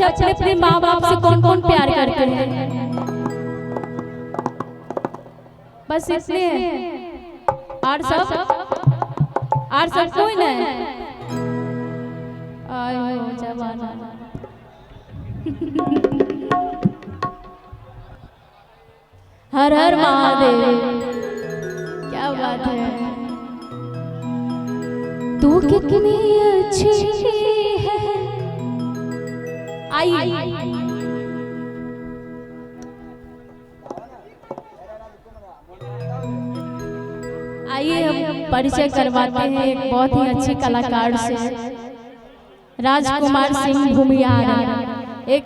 बच्चे अपने अपने माँ बाप से कौन कौन प्यार करते हैं? बस इसलिए और सब कोई नहीं। आय हो जवाना हर हर महादेव। क्या बात है, तू कितनी अच्छी है। आइए हम परिचय करवाते हैं एक बहुत ही अच्छे कलाकार से, राजकुमार सिंह भूमियार। एक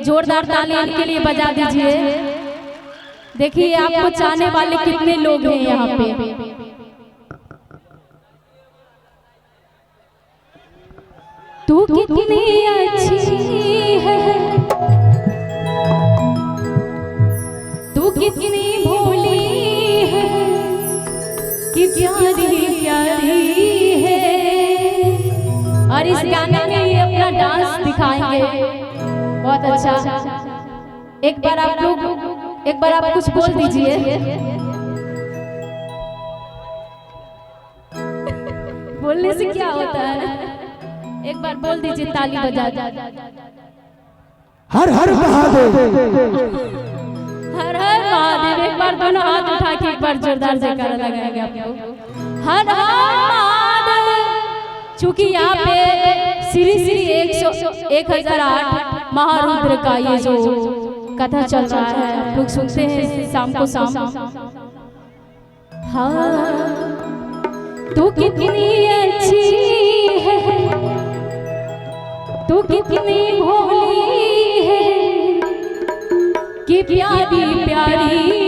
जोरदार ताली इनके लिए बजा दीजिए। देखिए आपको चाहने वाले कितने लोग हैं यहाँ पे। तू कितनी अच्छी है, तू कितनी भोली है कि प्यारी प्यारी है। और इस गाने में ये अपना डांस दिखाएंगे, बहुत अच्छा। एक बार आप कुछ बोल दीजिए। बोलने से क्या होता है, एक बार बोल दीजिए, ताली बजा। हर हर महादेव, हर हर महादेव। एक बार दोनों हाथ उठा के एक बार जोरदार जयकारा लगाएंगे आपको। हर हर महादेव। चूंकि यहाँ पे श्री 1008 महारुद्र का ये जो कथा चल रहा है, आप लोग सुनते हैं शाम को शाम। हाँ तू कितनी अच्छी है, तू कितनी भोली है कि प्यारी प्यारी